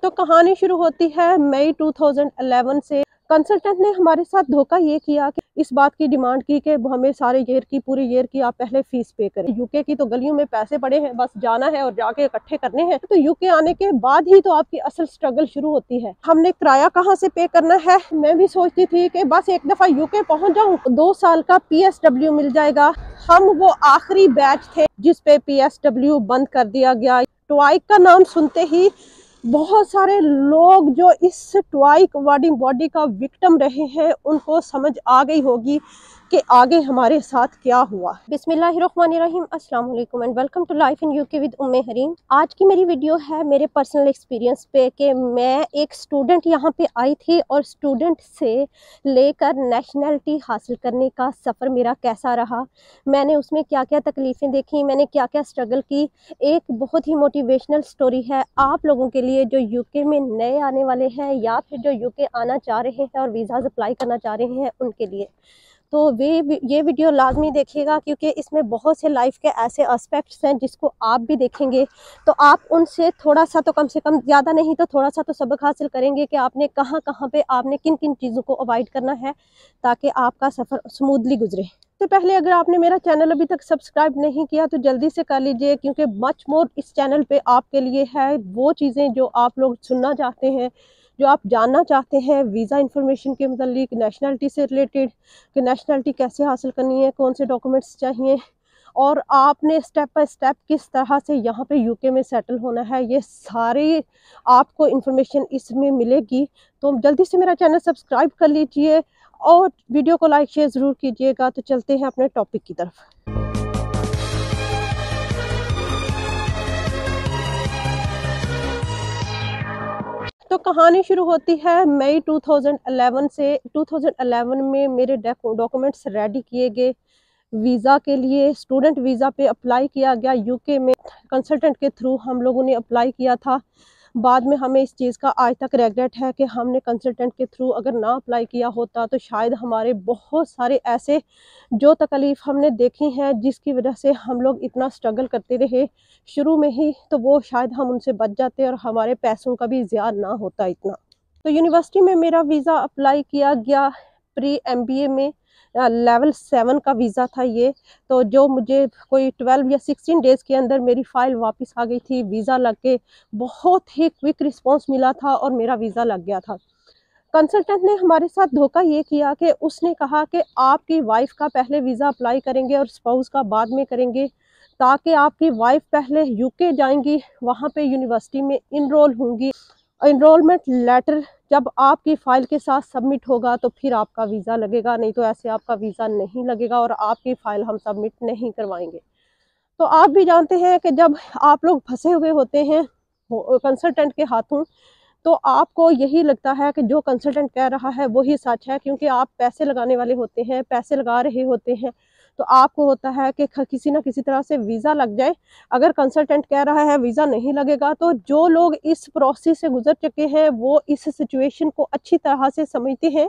तो कहानी शुरू होती है मई 2011 से। कंसल्टेंट ने हमारे साथ धोखा ये किया कि इस बात की डिमांड की कि हमें सारे ईयर की पूरी ईयर की आप पहले फीस पे करें। यूके की तो गलियों में पैसे पड़े हैं, बस जाना है और जाके इकट्ठे करने हैं। तो यूके आने के बाद ही तो आपकी असल स्ट्रगल शुरू होती है। हमने किराया कहाँ से पे करना है, मैं भी सोचती थी कि बस एक दफा यूके पहुंच जाऊं, 2 साल का PSW मिल जाएगा। हम वो आखिरी बैच थे जिस पे PSW बंद कर दिया गया। ट्वाइक का नाम सुनते ही बहुत सारे लोग जो इस ट्वाइक वार्डिंग बॉडी का विक्टिम रहे हैं उनको समझ आ गई होगी कि आगे हमारे साथ क्या हुआ। बिस्मिल्लाहिर्रहमानिर्रहीम, अस्सलाम वालेकुम and welcome to life in UK with Umme Harim. आज की मेरी वीडियो है मेरे पर्सनल एक्सपीरियंस पे कि मैं एक स्टूडेंट यहाँ पे आई थी और स्टूडेंट से लेकर नेशनलिटी हासिल करने का सफ़र मेरा कैसा रहा, मैंने उसमें क्या क्या तकलीफ़ें देखी, मैंने क्या क्या स्ट्रगल की। एक बहुत ही मोटिवेशनल स्टोरी है आप लोगों के लिए जो यूके में नए आने वाले हैं या फिर जो यूके आना चाह रहे हैं और वीज़ाज़ अप्लाई करना चाह रहे हैं उनके लिए। तो ये वीडियो लाजमी देखिएगा क्योंकि इसमें बहुत से लाइफ के ऐसे एस्पेक्ट्स हैं जिसको आप भी देखेंगे तो आप उनसे थोड़ा सा तो कम से कम, ज़्यादा नहीं तो थोड़ा सा तो सबक हासिल करेंगे कि आपने कहाँ कहाँ पे आपने किन किन चीज़ों को अवॉइड करना है ताकि आपका सफ़र स्मूथली गुजरे। तो पहले अगर आपने मेरा चैनल अभी तक सब्सक्राइब नहीं किया तो जल्दी से कर लीजिए क्योंकि मच मोर इस चैनल पे आपके लिए है वो चीज़ें जो आप लोग सुनना चाहते हैं, जो आप जानना चाहते हैं वीज़ा इन्फॉर्मेशन के मतलब, नेशनलिटी से रिलेटेड कि नेशनलिटी कैसे हासिल करनी है, कौन से डॉक्यूमेंट्स चाहिए और आपने स्टेप बाय स्टेप किस तरह से यहाँ पे यूके में सेटल होना है, ये सारी आपको इन्फॉर्मेशन इसमें मिलेगी। तो जल्दी से मेरा चैनल सब्सक्राइब कर लीजिए और वीडियो को लाइक शेयर ज़रूर कीजिएगा। तो चलते हैं अपने टॉपिक की तरफ। तो कहानी शुरू होती है मई 2011 से। 2011 में मेरे डॉक्यूमेंट्स रेडी किए गए, वीज़ा के लिए स्टूडेंट वीज़ा पे अप्लाई किया गया यूके में। कंसल्टेंट के थ्रू हम लोगों ने अप्लाई किया था। बाद में हमें इस चीज़ का आज तक रेग्रेट है कि हमने कंसल्टेंट के थ्रू अगर ना अप्लाई किया होता तो शायद हमारे बहुत सारे ऐसे जो तकलीफ़ हमने देखी हैं जिसकी वजह से हम लोग इतना स्ट्रगल करते रहे शुरू में ही, तो वो शायद हम उनसे बच जाते और हमारे पैसों का भी ज़िया ना होता इतना। तो यूनिवर्सिटी में मेरा वीज़ा अप्लाई किया गया प्री MBA में, लेवल 7 का वीज़ा था ये। तो जो मुझे कोई 12 या 16 डेज़ के अंदर मेरी फ़ाइल वापस आ गई थी, वीज़ा लग के बहुत ही क्विक रिस्पांस मिला था और मेरा वीज़ा लग गया था। कंसल्टेंट ने हमारे साथ धोखा ये किया कि उसने कहा कि आपकी वाइफ का पहले वीज़ा अप्लाई करेंगे और स्पाउस का बाद में करेंगे ताकि आपकी वाइफ पहले यूके जाएंगी, वहाँ पे यूनिवर्सिटी में इनरोल होंगी। इनरोलमेंट लेटर जब आपकी फ़ाइल के साथ सबमिट होगा तो फिर आपका वीज़ा लगेगा, नहीं तो ऐसे आपका वीज़ा नहीं लगेगा और आपकी फ़ाइल हम सबमिट नहीं करवाएंगे। तो आप भी जानते हैं कि जब आप लोग फंसे हुए होते हैं कंसल्टेंट के हाथों तो आपको यही लगता है कि जो कंसल्टेंट कह रहा है वही सच है क्योंकि आप पैसे लगाने वाले होते हैं, पैसे लगा रहे होते हैं। तो आपको होता है कि किसी ना किसी तरह से वीज़ा लग जाए। अगर कंसल्टेंट कह रहा है वीज़ा नहीं लगेगा तो जो लोग इस प्रोसेस से गुजर चुके हैं वो इस सिचुएशन को अच्छी तरह से समझते हैं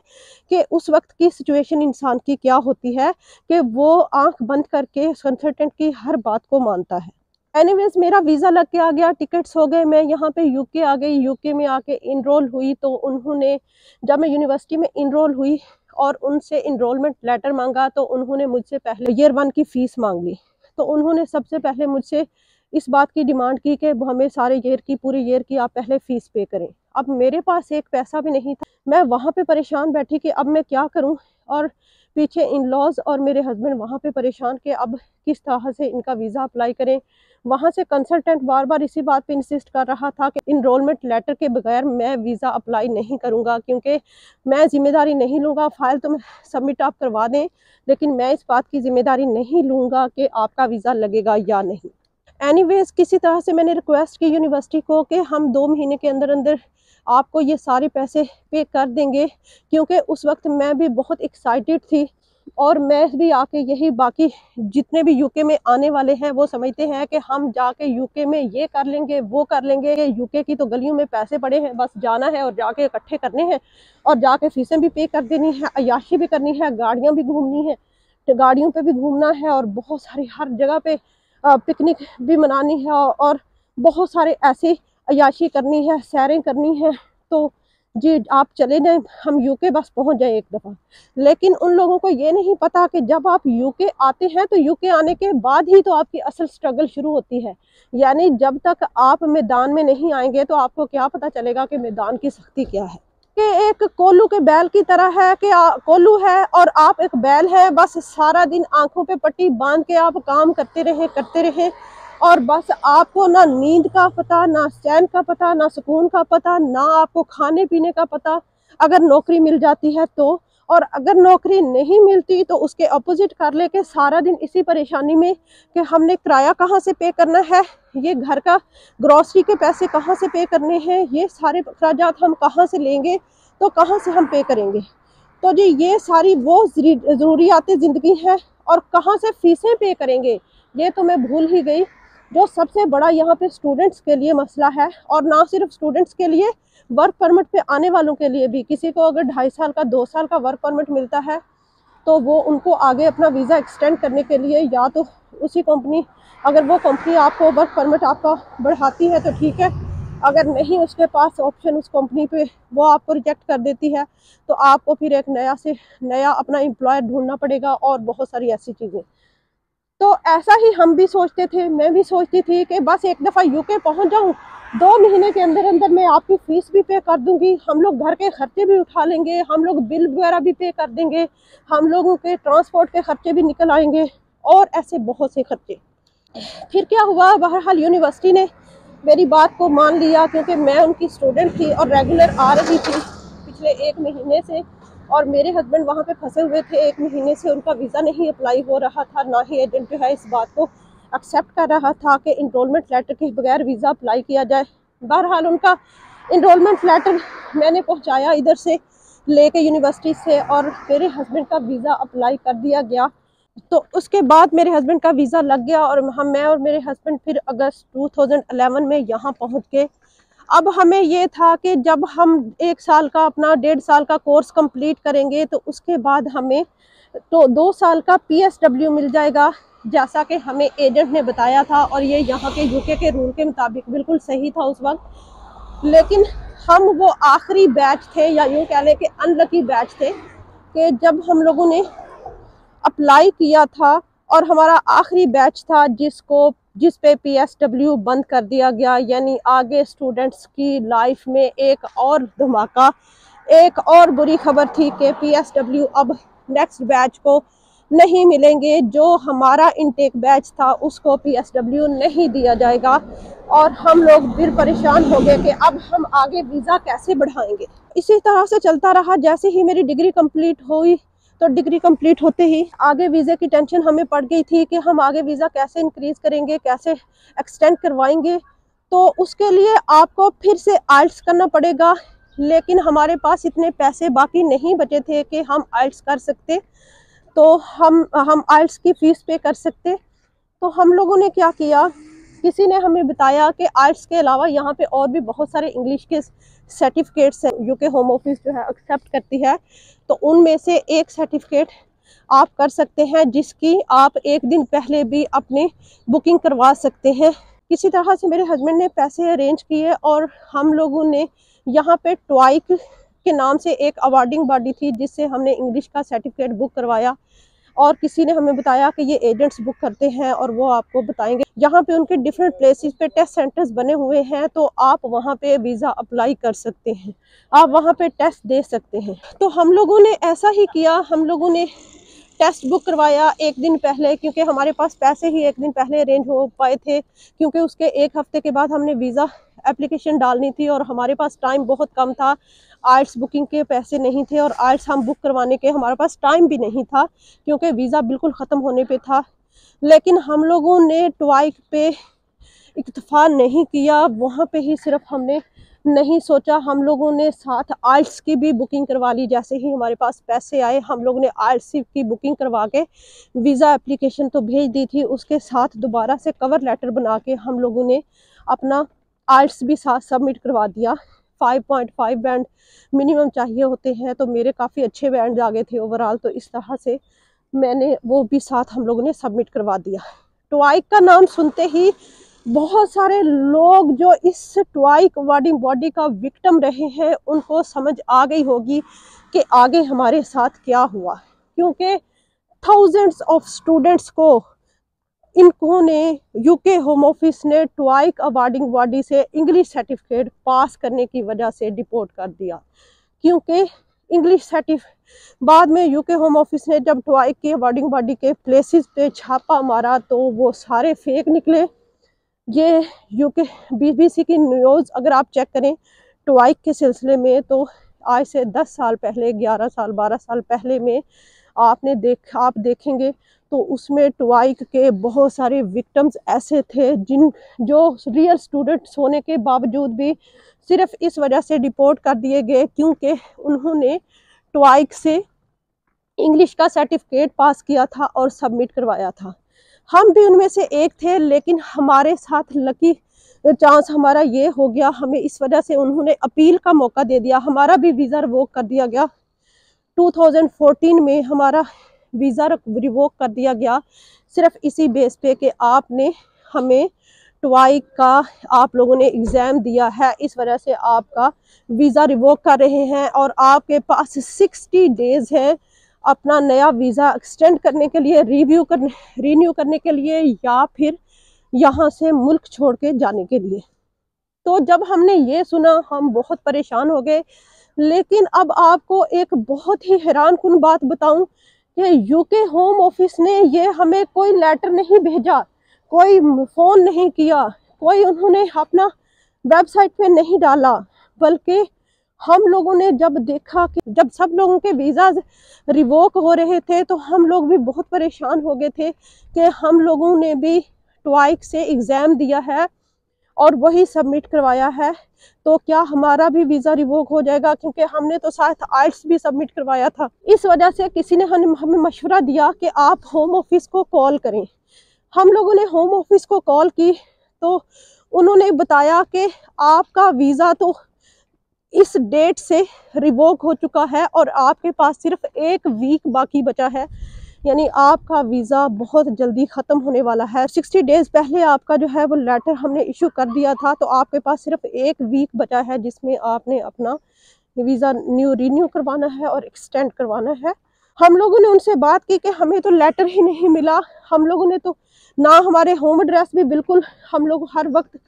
कि उस वक्त की सिचुएशन इंसान की क्या होती है कि वो आंख बंद करके कंसल्टेंट की हर बात को मानता है। एनीवेज मेरा वीज़ा लग के आ गया, टिकट्स हो गए, मैं यहाँ पे यूके आ गई। यूके में आके इनरोल हुई तो उन्होंने, जब मैं यूनिवर्सिटी में इनरोल हुई और उनसे इनरोलमेंट लेटर मांगा तो उन्होंने मुझसे पहले ईयर 1 की फ़ीस मांग ली। तो उन्होंने सबसे पहले मुझसे इस बात की डिमांड की कि हमें सारे ईयर की पूरी ईयर की आप पहले फ़ीस पे करें। अब मेरे पास एक पैसा भी नहीं था, मैं वहाँ पे परेशान बैठी कि अब मैं क्या करूँ और पीछे इन लॉज और मेरे हस्बैंड वहाँ पे परेशान कि अब किस तरह से इनका वीज़ा अप्लाई करें। वहाँ से कंसल्टेंट बार बार इसी बात पे इंसिस्ट कर रहा था कि इनरोलमेंट लेटर के बगैर मैं वीज़ा अप्लाई नहीं करूँगा क्योंकि मैं ज़िम्मेदारी नहीं लूँगा। फ़ाइल तो सबमिट आप करवा दें लेकिन मैं इस बात की ज़िम्मेदारी नहीं लूँगा कि आपका वीज़ा लगेगा या नहीं। एनीवेज किसी तरह से मैंने रिक्वेस्ट की यूनिवर्सिटी को कि हम 2 महीने के अंदर अंदर आपको ये सारे पैसे पे कर देंगे क्योंकि उस वक्त मैं भी बहुत एक्साइटेड थी और मैं भी आके यही, बाकी जितने भी यूके में आने वाले हैं वो समझते हैं कि हम जाके यूके में ये कर लेंगे वो कर लेंगे। यूके की तो गलियों में पैसे पड़े हैं, बस जाना है और जाके इकट्ठे करने हैं और जाके फीसें भी पे कर देनी है, अय्याशी भी करनी है, गाड़ियाँ भी घूमनी है, तो गाड़ियों पे भी घूमना है और बहुत सारी हर जगह पे पिकनिक भी मनानी है और बहुत सारे ऐसे अय्याशी करनी है, सैरें करनी है तो जी आप चले जाएं, हम यूके बस पहुंच जाएं एक दफ़ा। लेकिन उन लोगों को ये नहीं पता कि जब आप यूके आते हैं तो यूके आने के बाद ही तो आपकी असल स्ट्रगल शुरू होती है। यानी जब तक आप मैदान में नहीं आएंगे तो आपको क्या पता चलेगा कि मैदान की सख्ती क्या है। कि एक कोल्लू के बैल की तरह है कि कोल्लू है और आप एक बैल है, बस सारा दिन आंखों पे पट्टी बांध के आप काम करते रहे और बस आपको ना नींद का पता, ना चैन का पता, ना सुकून का पता, ना आपको खाने पीने का पता। अगर नौकरी मिल जाती है तो, और अगर नौकरी नहीं मिलती तो उसके अपोजिट कर लेके सारा दिन इसी परेशानी में कि हमने किराया कहाँ से पे करना है, ये घर का ग्रॉसरी के पैसे कहाँ से पे करने हैं, ये सारे अखराजात हम कहाँ से लेंगे, तो कहाँ से हम पे करेंगे। तो जी ये सारी वो ज़रूरियात ज़िंदगी है। और कहाँ से फीसें पे करेंगे ये तो मैं भूल ही गई, जो सबसे बड़ा यहाँ पे स्टूडेंट्स के लिए मसला है। और ना सिर्फ स्टूडेंट्स के लिए, वर्क परमिट पे आने वालों के लिए भी। किसी को अगर 2.5 साल का 2 साल का वर्क परमिट मिलता है तो वो उनको आगे अपना वीज़ा एक्सटेंड करने के लिए या तो उसी कंपनी, अगर वो कंपनी आपको वर्क परमिट आपका बढ़ाती है तो ठीक है, अगर नहीं उसके पास ऑप्शन उस कंपनी पे वो आपको रिजेक्ट कर देती है तो आपको फिर एक नया अपना एम्प्लॉयर ढूंढना पड़ेगा और बहुत सारी ऐसी चीज़ें। तो ऐसा ही हम भी सोचते थे, मैं भी सोचती थी कि बस एक दफ़ा यूके पहुंच जाऊं, 2 महीने के अंदर अंदर मैं आपकी फ़ीस भी पे कर दूंगी, हम लोग घर के खर्चे भी उठा लेंगे, हम लोग बिल वगैरह भी पे कर देंगे, हम लोगों के ट्रांसपोर्ट के खर्चे भी निकल आएंगे और ऐसे बहुत से खर्चे। फिर क्या हुआ, बहरहाल यूनिवर्सिटी ने मेरी बात को मान लिया क्योंकि मैं उनकी स्टूडेंट थी और रेगुलर आ रही थी पिछले 1 महीने से। और मेरे हस्बैंड वहाँ पे फंसे हुए थे 1 महीने से, उनका वीज़ा नहीं अप्लाई हो रहा था, ना ही एजेंट जो है इस बात को एक्सेप्ट कर रहा था कि इनरोलमेंट लेटर के बगैर वीज़ा अप्लाई किया जाए। बहरहाल उनका इनरोलमेंट लेटर मैंने पहुँचाया इधर से लेके यूनिवर्सिटी से और मेरे हस्बैंड का वीज़ा अप्लाई कर दिया गया। तो उसके बाद मेरे हस्बैंड का वीज़ा लग गया और मैं और मेरे हस्बैंड फिर अगस्त 2011 में यहाँ पहुँच गए। अब हमें ये था कि जब हम 1 साल का अपना 1.5 साल का कोर्स कंप्लीट करेंगे तो उसके बाद हमें तो 2 साल का PSW मिल जाएगा, जैसा कि हमें एजेंट ने बताया था। और ये यहाँ के यूके के रूल के मुताबिक बिल्कुल सही था उस वक्त। लेकिन हम वो आखिरी बैच थे, या यूँ कह लें कि अनलकी बैच थे, कि जब हम लोगों ने अप्लाई किया था और हमारा आखिरी बैच था जिस पे PSW बंद कर दिया गया। यानी आगे स्टूडेंट्स की लाइफ में एक और धमाका, एक और बुरी खबर थी कि PSW अब नेक्स्ट बैच को नहीं मिलेंगे। जो हमारा इनटेक बैच था उसको PSW नहीं दिया जाएगा और हम लोग फिर परेशान हो गए कि अब हम आगे वीज़ा कैसे बढ़ाएंगे। इसी तरह से चलता रहा। जैसे ही मेरी डिग्री कंप्लीट हुई तो डिग्री कंप्लीट होते ही आगे वीज़े की टेंशन हमें पड़ गई थी कि हम आगे वीज़ा कैसे इंक्रीज़ करेंगे, कैसे एक्सटेंड करवाएंगे। तो उसके लिए आपको फिर से आइल्स करना पड़ेगा, लेकिन हमारे पास इतने पैसे बाकी नहीं बचे थे कि हम आइल्स कर सकते, तो हम आइल्स की फ़ीस पे कर सकते। तो हम लोगों ने क्या किया, किसी ने हमें बताया कि आइल्स के अलावा यहाँ पे और भी बहुत सारे इंग्लिश के सर्टिफिकेट्स हैं यूके होम ऑफिस जो है एक्सेप्ट करती है। तो उनमें से एक सर्टिफिकेट आप कर सकते हैं जिसकी आप 1 दिन पहले भी अपनी बुकिंग करवा सकते हैं। किसी तरह से मेरे हस्बैंड ने पैसे अरेंज किए और हम लोगों ने यहाँ पे ट्वाइक के नाम से एक अवार्डिंग बॉडी थी जिससे हमने इंग्लिश का सर्टिफिकेट बुक करवाया। और किसी ने हमें बताया कि ये एजेंट्स बुक करते हैं और वो आपको बताएंगे। यहाँ पे उनके डिफरेंट प्लेसेस पे टेस्ट सेंटर्स बने हुए हैं, तो आप वहाँ पे वीज़ा अप्लाई कर सकते हैं, आप वहाँ पे टेस्ट दे सकते हैं। तो हम लोगों ने ऐसा ही किया, हम लोगों ने टेस्ट बुक करवाया 1 दिन पहले, क्योंकि हमारे पास पैसे ही 1 दिन पहले अरेंज हो पाए थे, क्योंकि उसके 1 हफ्ते के बाद हमने वीज़ा एप्लीकेशन डालनी थी और हमारे पास टाइम बहुत कम था। आइल्स बुकिंग के पैसे नहीं थे और आइल्स हम बुक करवाने के हमारे पास टाइम भी नहीं था, क्योंकि वीज़ा बिल्कुल ख़त्म होने पे था। लेकिन हम लोगों ने ट्वाइक पे इत्तेफाक नहीं किया, वहाँ पे ही सिर्फ हमने नहीं सोचा, हम लोगों ने साथ आइल्स की भी बुकिंग करवा ली। जैसे ही हमारे पास पैसे आए हम लोगों ने आइल्स की बुकिंग करवा के वीज़ा एप्लीकेशन तो भेज दी थी, उसके साथ दोबारा से कवर लेटर बना के हम लोगों ने अपना आइल्स भी साथ सबमिट करवा दिया। 5.5 बैंड मिनिमम चाहिए होते हैं, तो मेरे काफ़ी अच्छे बैंड आ गए थे ओवरऑल। तो इस तरह से मैंने वो भी साथ हम लोगों ने सबमिट करवा दिया। ट्वाइक का नाम सुनते ही बहुत सारे लोग जो इस ट्वाई अवॉर्डिंग बॉडी का विक्टिम रहे हैं उनको समझ आ गई होगी कि आगे हमारे साथ क्या हुआ, क्योंकि थाउजेंड्स ऑफ स्टूडेंट्स को इन्होंने यूके होम ऑफिस ने ट्वाई अवॉर्डिंग बॉडी से इंग्लिश सर्टिफिकेट पास करने की वजह से डिपोर्ट कर दिया। क्योंकि इंग्लिश सर्टिफिकेट बाद में यूके होम ऑफिस ने जब ट्वाई की अवॉर्डिंग बॉडी के प्लेसेस पे छापा मारा तो वो सारे फेक निकले। ये यूके बीबीसी की न्यूज़ अगर आप चेक करें ट्वाई के सिलसिले में तो आज से 10 साल पहले, 11 साल 12 साल पहले में आप देखेंगे तो उसमें ट्वाई के बहुत सारे विक्टिम्स ऐसे थे जो रियल स्टूडेंट्स होने के बावजूद भी सिर्फ इस वजह से डिपोर्ट कर दिए गए क्योंकि उन्होंने ट्वाई से इंग्लिश का सर्टिफिकेट पास किया था और सबमिट करवाया था। हम भी उनमें से एक थे, लेकिन हमारे साथ लकी चांस हमारा ये हो गया, हमें इस वजह से उन्होंने अपील का मौका दे दिया, हमारा भी वीज़ा रिवोक कर दिया गया। 2014 में हमारा वीज़ा रिवोक कर दिया गया सिर्फ इसी बेस पे कि आपने हमें ट्वाई का आप लोगों ने एग्ज़ाम दिया है, इस वजह से आपका वीज़ा रिवोक कर रहे हैं और आपके पास 60 डेज़ है अपना नया वीज़ा एक्सटेंड करने के लिए, रीन्यू करने के लिए या फिर यहाँ से मुल्क छोड़ के जाने के लिए। तो जब हमने ये सुना हम बहुत परेशान हो गए। लेकिन अब आपको एक बहुत ही हैरानकुन बात बताऊं कि यूके होम ऑफिस ने ये हमें कोई लेटर नहीं भेजा, कोई फ़ोन नहीं किया, कोई उन्होंने अपना वेबसाइट पे नहीं डाला, बल्कि हम लोगों ने जब देखा कि जब सब लोगों के वीज़ा रिवोक हो रहे थे तो हम लोग भी बहुत परेशान हो गए थे कि हम लोगों ने भी ट्वाई से एग्ज़ाम दिया है और वही सबमिट करवाया है, तो क्या हमारा भी वीज़ा रिवोक हो जाएगा, क्योंकि हमने तो साथ आइल्स भी सबमिट करवाया था। इस वजह से किसी ने हमें मशवरा दिया कि आप होम ऑफिस को कॉल करें। हम लोगों ने होम ऑफिस को कॉल की तो उन्होंने बताया कि आपका वीज़ा तो इस डेट से रिवोक हो चुका है और आपके पास सिर्फ 1 वीक बाकी बचा है, यानी आपका वीज़ा बहुत जल्दी ख़त्म होने वाला है। 60 डेज़ पहले आपका जो है वो लेटर हमने इशू कर दिया था, तो आपके पास सिर्फ 1 वीक बचा है जिसमें आपने अपना वीज़ा रीन्यू करवाना है और एक्सटेंड करवाना है। हम लोगों ने उनसे बात की कि हमें तो लेटर ही नहीं मिला, हम लोगों ने तो ना हमारे होम एड्रेस भी बिल्कुल, हम लोग हर वक्त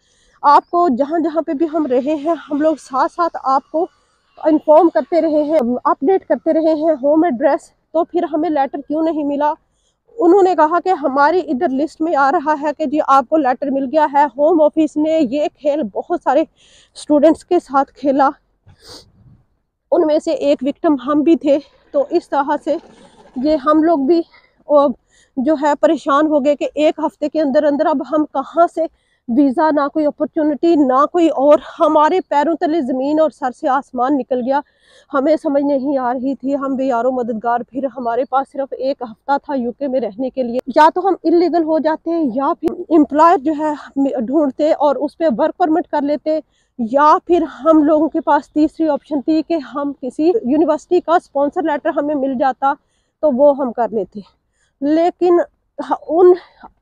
आपको जहाँ जहाँ पे भी हम रहे हैं हम लोग साथ साथ आपको इन्फॉर्म करते रहे हैं, अपडेट करते रहे हैं होम एड्रेस, तो फिर हमें लेटर क्यों नहीं मिला। उन्होंने कहा कि हमारी इधर लिस्ट में आ रहा है कि जी आपको लेटर मिल गया है। होम ऑफिस ने ये खेल बहुत सारे स्टूडेंट्स के साथ खेला, उनमें से एक विक्टिम हम भी थे। तो इस तरह से ये हम लोग भी जो है परेशान हो गए कि 1 हफ्ते के अंदर अंदर अब हम कहाँ से वीज़ा, ना कोई अपॉर्चुनिटी ना कोई, और हमारे पैरों तले ज़मीन और सर से आसमान निकल गया। हमें समझ नहीं आ रही थी, हम भी यारों मददगार, फिर हमारे पास सिर्फ 1 हफ्ता था यूके में रहने के लिए, या तो हम इलीगल हो जाते या फिर एम्प्लॉयर जो है ढूंढते और उस पर वर्क परमिट कर लेते, या फिर हम लोगों के पास तीसरी ऑप्शन थी कि हम किसी यूनिवर्सिटी का स्पॉन्सर लेटर हमें मिल जाता तो वो हम कर लेते। लेकिन उन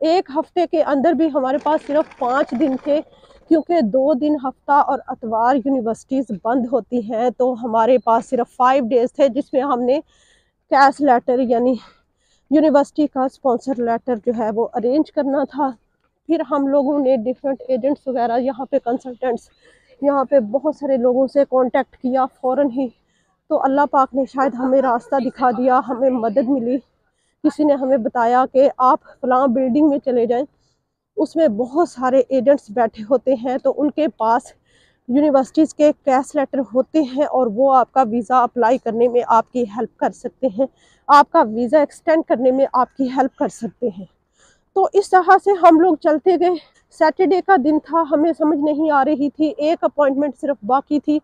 1 हफ्ते के अंदर भी हमारे पास सिर्फ 5 दिन थे, क्योंकि 2 दिन हफ्ता और अतवार यूनिवर्सिटीज़ बंद होती हैं, तो हमारे पास सिर्फ 5 डेज़ थे जिसमें हमने कैश लेटर यानी यूनिवर्सिटी का स्पॉन्सर लेटर जो है वो अरेंज करना था। फिर हम लोगों ने डिफरेंट एजेंट्स वगैरह, यहाँ पे कंसल्टेंट्स, यहाँ पे बहुत सारे लोगों से कांटेक्ट किया फ़ौरन ही, तो अल्लाह पाक ने शायद हमें रास्ता दिखा दिया, हमें मदद मिली। किसी ने हमें बताया कि आप फलां बिल्डिंग में चले जाएं, उसमें बहुत सारे एजेंट्स बैठे होते हैं, तो उनके पास यूनिवर्सिटीज़ के कैश लेटर होते हैं और वो आपका वीज़ा अप्लाई करने में आपकी हेल्प कर सकते हैं, आपका वीज़ा एक्सटेंड करने में आपकी हेल्प कर सकते हैं। तो इस तरह से हम लोग चलते गए। सैटरडे का दिन था, हमें समझ नहीं आ रही थी, एक अपॉइंटमेंट सिर्फ बाकी थी।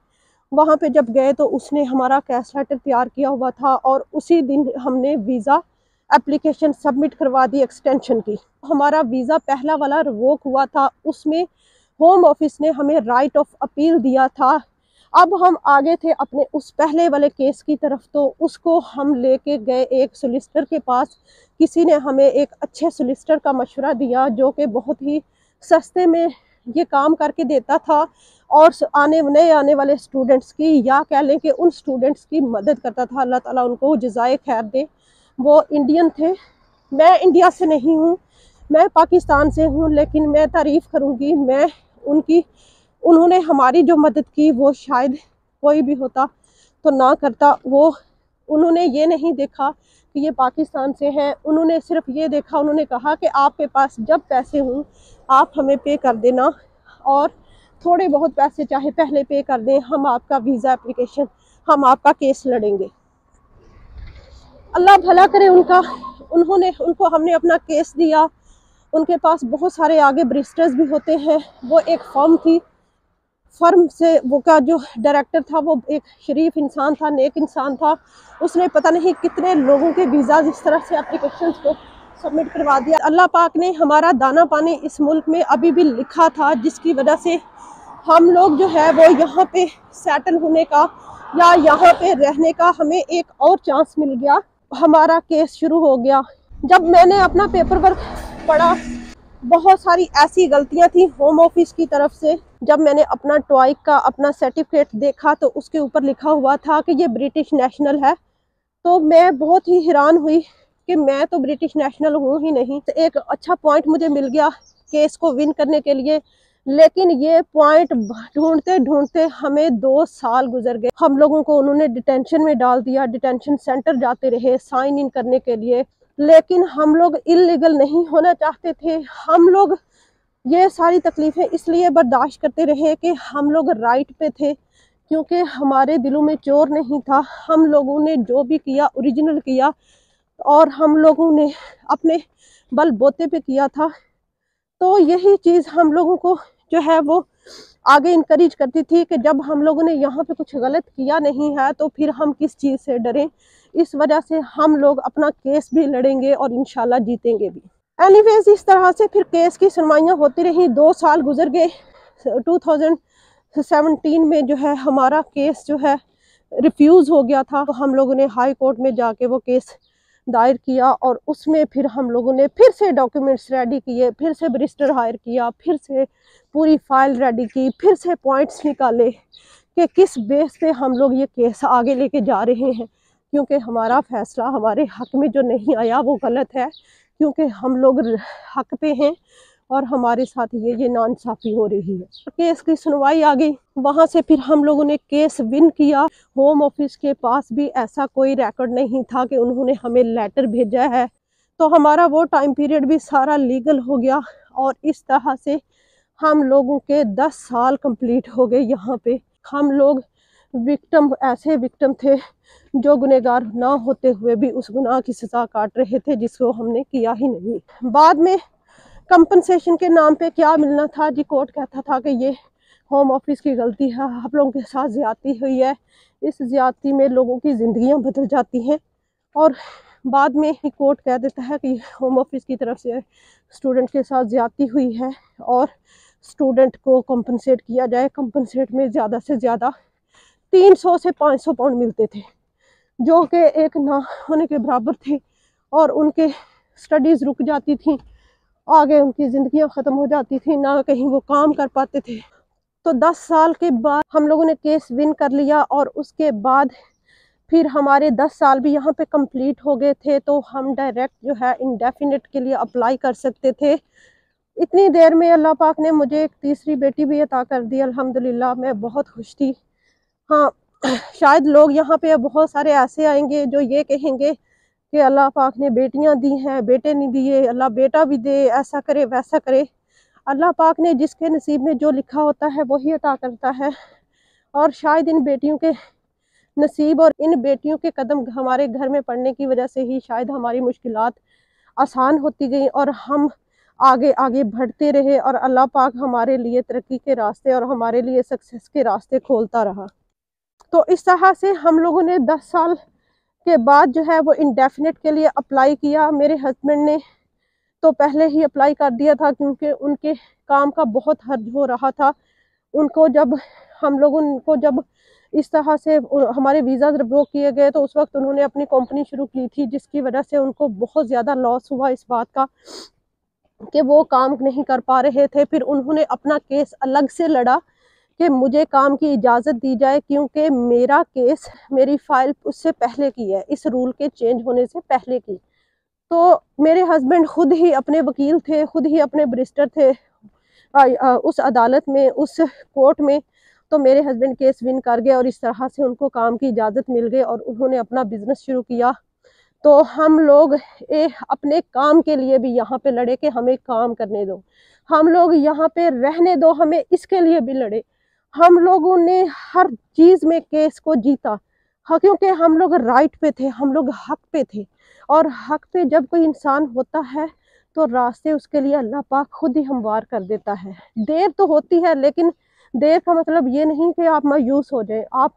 वहाँ पे जब गए तो उसने हमारा कैश लेटर तैयार किया हुआ था और उसी दिन हमने वीज़ा एप्लीकेशन सबमिट करवा दी एक्सटेंशन की। हमारा वीज़ा पहला वाला रिवोक हुआ था, उसमें होम ऑफिस ने हमें राइट ऑफ अपील दिया था। अब हम आगे थे अपने उस पहले वाले केस की तरफ, तो उसको हम लेके गए एक सोलिसिटर के पास। किसी ने हमें एक अच्छे सोलिसिटर का मशवरा दिया जो कि बहुत ही सस्ते में ये काम करके देता था और नए आने वाले स्टूडेंट्स की, या कह लें कि उन स्टूडेंट्स की मदद करता था। अल्लाह ताला उनको जज़ाए खैर दे। वो इंडियन थे, मैं इंडिया से नहीं हूँ, मैं पाकिस्तान से हूँ, लेकिन मैं तारीफ़ करूँगी मैं उनकी। उन्होंने हमारी जो मदद की वो शायद कोई भी होता तो ना करता। उन्होंने ये नहीं देखा कि ये पाकिस्तान से हैं, उन्होंने सिर्फ ये देखा, उन्होंने कहा कि आपके पास जब पैसे हों आप हमें पे कर देना, और थोड़े बहुत पैसे चाहे पहले पे कर दें, हम आपका वीज़ा एप्लीकेशन, हम आपका केस लड़ेंगे। अल्लाह भला करे उनका। उनको हमने अपना केस दिया। उनके पास बहुत सारे आगे बैरिस्टर्स भी होते हैं। वो एक फर्म थी, फर्म से वो का जो डायरेक्टर था वो एक शरीफ इंसान था, नेक इंसान था। उसने पता नहीं कितने लोगों के वीज़ा इस तरह से एप्लीकेशंस को सबमिट करवा दिया। अल्लाह पाक ने हमारा दाना पानी इस मुल्क में अभी भी लिखा था, जिसकी वजह से हम लोग जो है वो यहाँ पे सेटल होने का या यहाँ पे रहने का हमें एक और चांस मिल गया। हमारा केस शुरू हो गया। जब मैंने अपना पेपर वर्क पढ़ा, बहुत सारी ऐसी गलतियां थी होम ऑफिस की तरफ से। जब मैंने अपना टॉइक का अपना सर्टिफिकेट देखा तो उसके ऊपर लिखा हुआ था कि ये ब्रिटिश नेशनल है, तो मैं बहुत ही हैरान हुई कि मैं तो ब्रिटिश नेशनल हूँ ही नहीं। तो एक अच्छा पॉइंट मुझे मिल गया केस को विन करने के लिए, लेकिन ये पॉइंट ढूंढते ढूंढते हमें 2 साल गुजर गए। हम लोगों को उन्होंने डिटेंशन में डाल दिया, डिटेंशन सेंटर जाते रहे साइन इन करने के लिए, लेकिन हम लोग इलीगल नहीं होना चाहते थे। हम लोग ये सारी तकलीफ़ें इसलिए बर्दाश्त करते रहे कि हम लोग राइट पे थे, क्योंकि हमारे दिलों में चोर नहीं था। हम लोगों ने जो भी किया ओरिजिनल किया, और हम लोगों ने अपने बलबूते पे किया था। तो यही चीज़ हम लोगों को जो है वो आगे इनकरेज करती थी कि जब हम लोगों ने यहाँ पे कुछ गलत किया नहीं है तो फिर हम किस चीज़ से डरें। इस वजह से हम लोग अपना केस भी लड़ेंगे और इंशाल्लाह जीतेंगे भी। एनीवेज, इस तरह से फिर केस की सुनवाइयाँ होती रही। 2 साल गुजर गए। 2017 में जो है हमारा केस जो है रिफ्यूज़ हो गया था। तो हम लोगों ने हाई कोर्ट में जाके वो केस दायर किया, और उसमें फिर हम लोगों ने फिर से डॉक्यूमेंट्स रेडी किए, फिर से बैरिस्टर हायर किया, फिर से पूरी फाइल रेडी की, फिर से पॉइंट्स निकाले कि किस बेस पे हम लोग ये केस आगे लेके जा रहे हैं, क्योंकि हमारा फैसला हमारे हक में जो नहीं आया वो गलत है, क्योंकि हम लोग हक पे हैं और हमारे साथ ये नाइंसाफ़ी हो रही है। केस की सुनवाई आ गई, वहाँ से फिर हम लोगों ने केस विन किया। होम ऑफिस के पास भी ऐसा कोई रिकॉर्ड नहीं था कि उन्होंने हमें लेटर भेजा है, तो हमारा वो टाइम पीरियड भी सारा लीगल हो गया, और इस तरह से हम लोगों के 10 साल कंप्लीट हो गए यहाँ पे। हम लोग ऐसे विक्टिम थे जो गुनहगार ना होते हुए भी उस गुनाह की सज़ा काट रहे थे जिसको हमने किया ही नहीं। बाद में कंपनसेशन के नाम पे क्या मिलना था जी, कोर्ट कहता था कि ये होम ऑफिस की गलती है, आप लोगों के साथ ज़्यादती हुई है, इस ज़्यादती में लोगों की ज़िंदगियां बदल जाती हैं, और बाद में ही कोर्ट कह देता है कि होम ऑफिस की तरफ से स्टूडेंट के साथ ज़्यादती हुई है और स्टूडेंट को कंपनसेट किया जाए। कंपनसेट में ज़्यादा से ज़्यादा 300 से 500 पाउंड मिलते थे, जो कि एक ना होने के बराबर थे, और उनके स्टडीज़ रुक जाती थी, आगे उनकी ज़िंदगियां ख़त्म हो जाती थी, ना कहीं वो काम कर पाते थे। तो 10 साल के बाद हम लोगों ने केस विन कर लिया, और उसके बाद फिर हमारे 10 साल भी यहाँ पे कंप्लीट हो गए थे, तो हम डायरेक्ट जो है इंडेफिनिट के लिए अप्लाई कर सकते थे। इतनी देर में अल्लाह पाक ने मुझे एक तीसरी बेटी भी अता कर दी, अल्हम्दुलिल्लाह। मैं बहुत खुश थी। हाँ, शायद लोग यहाँ पे बहुत सारे ऐसे आएंगे जो ये कहेंगे कि अल्लाह पाक ने बेटियां दी हैं, बेटे नहीं दिए, अल्लाह बेटा भी दे, ऐसा करे वैसा करे। अल्लाह पाक ने जिसके नसीब में जो लिखा होता है वही अता करता है, और शायद इन बेटियों के नसीब और इन बेटियों के कदम हमारे घर में पड़ने की वजह से ही शायद हमारी मुश्किलात आसान होती गई, और हम आगे आगे बढ़ते रहे, और अल्लाह पाक हमारे लिए तरक्की के रास्ते और हमारे लिए सक्सेस के रास्ते खोलता रहा। तो इस तरह से हम लोगों ने 10 साल के बाद जो है वो इंडेफिनिट के लिए अप्लाई किया। मेरे हस्बैंड ने तो पहले ही अप्लाई कर दिया था, क्योंकि उनके काम का बहुत हर्ज हो रहा था। उनको जब हम लोगों को जब इस तरह से हमारे वीज़ा रिवोक किए गए, तो उस वक्त उन्होंने अपनी कंपनी शुरू की थी, जिसकी वजह से उनको बहुत ज़्यादा लॉस हुआ इस बात का कि वो काम नहीं कर पा रहे थे। फिर उन्होंने अपना केस अलग से लड़ा कि मुझे काम की इजाज़त दी जाए, क्योंकि मेरा केस, मेरी फाइल उससे पहले की है, इस रूल के चेंज होने से पहले की। तो मेरे हस्बैंड खुद ही अपने वकील थे, खुद ही अपने बैरिस्टर थे उस अदालत में, उस कोर्ट में। तो मेरे हस्बैंड केस विन कर गए और इस तरह से उनको काम की इजाज़त मिल गई और उन्होंने अपना बिजनेस शुरू किया। तो हम लोग अपने काम के लिए भी यहाँ पे लड़े कि हमें काम करने दो, हम लोग यहाँ पे रहने दो, हमें इसके लिए भी लड़े। हम लोगों ने हर चीज़ में केस को जीता। हाँ, क्योंकि हम लोग राइट पे थे, हम लोग हक पे थे। और हक पे जब कोई इंसान होता है तो रास्ते उसके लिए अल्लाह पाक खुद ही हमवार कर देता है। देर तो होती है, लेकिन देर का मतलब ये नहीं कि आप मायूस हो जाए, आप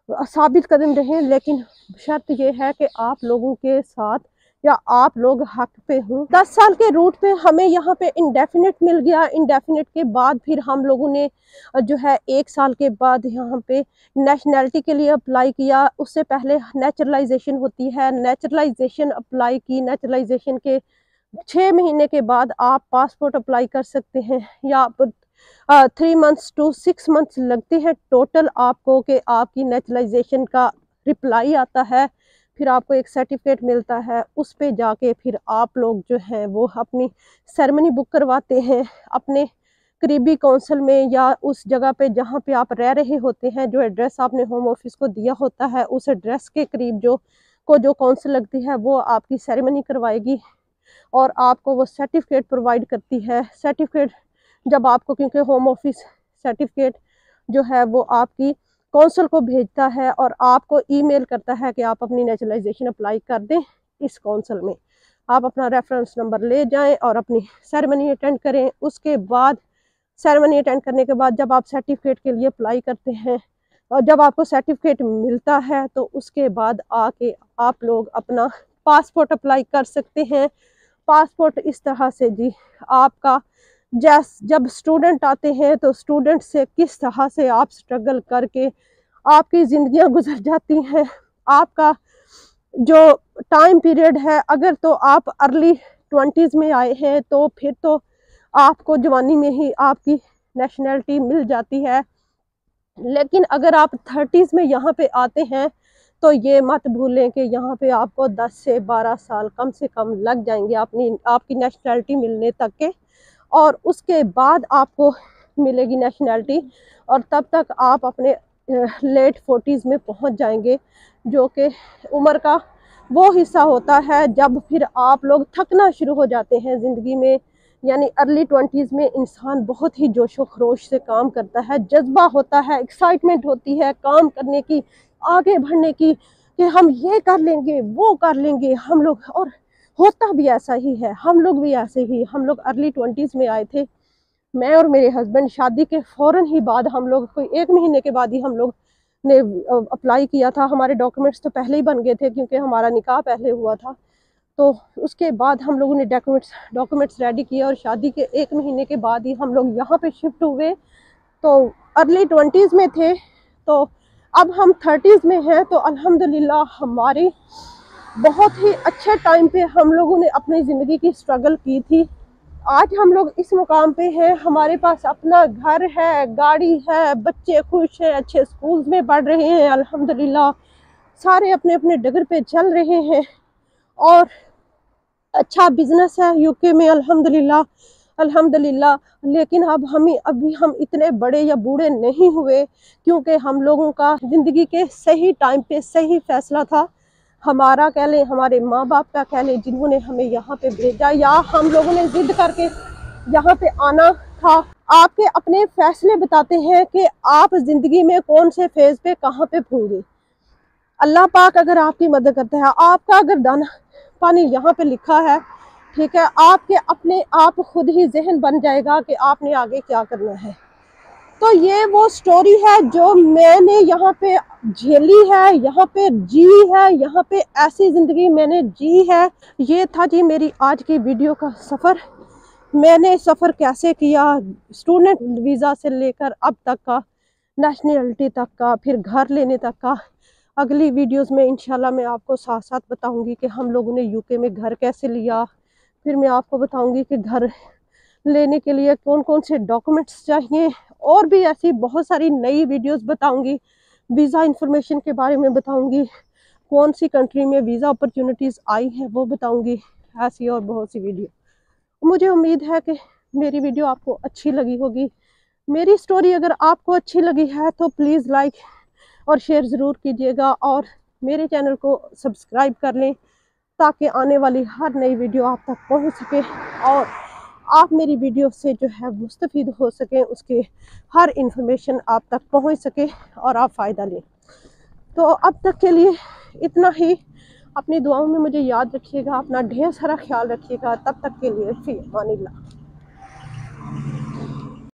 साबित कदम रहें। लेकिन शर्त यह है कि आप लोगों के साथ या आप लोग हक पे हों। 10 साल के रूट पे हमें यहाँ पे इंडेफिनिट मिल गया। इंडेफिनिट के बाद फिर हम लोगों ने जो है 1 साल के बाद यहाँ पे नेशनैलिटी के लिए अप्लाई किया। उससे पहले नेचुरलाइजेशन होती है, नेचुरलाइजेशन अप्लाई की। नेचुरलाइजेशन के 6 महीने के बाद आप पासपोर्ट अप्लाई कर सकते हैं, या 3 मंथ्स टू 6 मंथ्स लगते हैं टोटल आपको कि आपकी नेचुरलाइजेशन का रिप्लाई आता है। फिर आपको एक सर्टिफिकेट मिलता है, उस पे जाके फिर आप लोग जो है वो अपनी सेरेमनी बुक करवाते हैं अपने करीबी काउंसिल में, या उस जगह पे जहाँ पे आप रह रहे होते हैं। जो एड्रेस आपने होम ऑफिस को दिया होता है, उस एड्रेस के करीब जो काउंसिल लगती है वो आपकी सेरेमनी करवाएगी और आपको वो सर्टिफिकेट प्रोवाइड करती है। सर्टिफिकेट जब आपको, क्योंकि होम ऑफिस सर्टिफिकेट जो है वो आपकी काउंसिल को भेजता है और आपको ईमेल करता है कि आप अपनी नेचुरलाइजेशन अप्लाई कर दें इस काउंसिल में। आप अपना रेफरेंस नंबर ले जाएं और अपनी सेरेमनी अटेंड करें। उसके बाद सेरेमनी अटेंड करने के बाद जब आप सर्टिफिकेट के लिए अप्लाई करते हैं और जब आपको सर्टिफिकेट मिलता है तो उसके बाद आके आप लोग अपना पासपोर्ट अप्लाई कर सकते हैं। पासपोर्ट इस तरह से जी, आपका जब स्टूडेंट आते हैं तो स्टूडेंट से किस तरह से आप स्ट्रगल करके आपकी ज़िंदगियां गुजर जाती हैं। आपका जो टाइम पीरियड है, अगर तो आप अर्ली 20s में आए हैं तो फिर तो आपको जवानी में ही आपकी नेशनैलिटी मिल जाती है। लेकिन अगर आप 30s में यहाँ पे आते हैं तो ये मत भूलें कि यहाँ पे आपको 10 से 12 साल कम से कम लग जाएंगे आपकी नेशनैलिटी मिलने तक के, और उसके बाद आपको मिलेगी नेशनैलिटी। और तब तक आप अपने लेट 40s में पहुँच जाएंगे, जो कि उम्र का वो हिस्सा होता है जब फिर आप लोग थकना शुरू हो जाते हैं ज़िंदगी में। यानी अर्ली 20s में इंसान बहुत ही जोशो खरोश से काम करता है, जज्बा होता है, एक्साइटमेंट होती है काम करने की, आगे बढ़ने की, कि हम ये कर लेंगे वो कर लेंगे हम लोग। और होता भी ऐसा ही है, हम लोग भी ऐसे ही, हम लोग अर्ली 20s में आए थे। मैं और मेरे हस्बैंड शादी के फ़ौरन ही बाद, हम लोग कोई 1 महीने के बाद ही हम लोग ने अप्लाई किया था। हमारे डॉक्यूमेंट्स तो पहले ही बन गए थे क्योंकि हमारा निकाह पहले हुआ था। तो उसके बाद हम लोगों ने डॉक्यूमेंट्स रेडी किए और शादी के 1 महीने के बाद ही हम लोग यहाँ पे शिफ्ट हुए। तो अर्ली 20s में थे, तो अब हम 30s में हैं। तो अल्हम्दुलिल्लाह हमारी बहुत ही अच्छे टाइम पे हम लोगों ने अपनी ज़िंदगी की स्ट्रगल की थी। आज हम लोग इस मुकाम पे हैं, हमारे पास अपना घर है, गाड़ी है, बच्चे खुश हैं, अच्छे स्कूल्स में पढ़ रहे हैं अल्हम्दुलिल्लाह, सारे अपने अपने डगर पे चल रहे हैं और अच्छा बिजनेस है यूके में अल्हम्दुलिल्लाह अल्हम्दुलिल्लाह। लेकिन अभी हम इतने बड़े या बूढ़े नहीं हुए, क्योंकि हम लोगों का ज़िंदगी के सही टाइम पे सही फैसला था। हमारा कह लें, हमारे माँ बाप का कह लें, जिन्होंने हमें यहाँ पे भेजा, या हम लोगों ने जिद करके यहाँ पे आना था। आपके अपने फैसले बताते हैं कि आप ज़िंदगी में कौन से फेज़ पे कहाँ पे होंगे। अल्लाह पाक अगर आपकी मदद करता है, आपका अगर दाना पानी यहाँ पे लिखा है, ठीक है, आपके अपने आप खुद ही जहन बन जाएगा कि आपने आगे क्या करना है। तो ये वो स्टोरी है जो मैंने यहाँ पे झेली है, यहाँ पे जी है, यहाँ पे ऐसी ज़िंदगी मैंने जी है। ये था जी मेरी आज की वीडियो का सफ़र। मैंने सफ़र कैसे किया, स्टूडेंट वीज़ा से लेकर अब तक का, नेशनैलिटी तक का, फिर घर लेने तक का। अगली वीडियोस में इंशाल्लाह मैं आपको साथ साथ बताऊंगी कि हम लोगों ने यूके में घर कैसे लिया, फिर मैं आपको बताऊंगी कि घर लेने के लिए कौन कौन से डॉक्यूमेंट्स चाहिए, और भी ऐसी बहुत सारी नई वीडियोस बताऊंगी। वीज़ा इंफॉर्मेशन के बारे में बताऊंगी, कौन सी कंट्री में वीज़ा अपॉर्चुनिटीज़ आई हैं वो बताऊंगी, ऐसी और बहुत सी वीडियो। मुझे उम्मीद है कि मेरी वीडियो आपको अच्छी लगी होगी। मेरी स्टोरी अगर आपको अच्छी लगी है तो प्लीज़ लाइक और शेयर ज़रूर कीजिएगा, और मेरे चैनल को सब्सक्राइब कर लें ताकि आने वाली हर नई वीडियो आप तक पहुंच सके और आप मेरी वीडियो से जो है मुस्तफ़ीद हो सकें, उसके हर इंफॉर्मेशन आप तक पहुंच सके और आप फ़ायदा लें। तो अब तक के लिए इतना ही। अपनी दुआओं में मुझे याद रखिएगा, अपना ढेर सारा ख्याल रखिएगा। तब तक के लिए फ़ी अमानिल्लाह।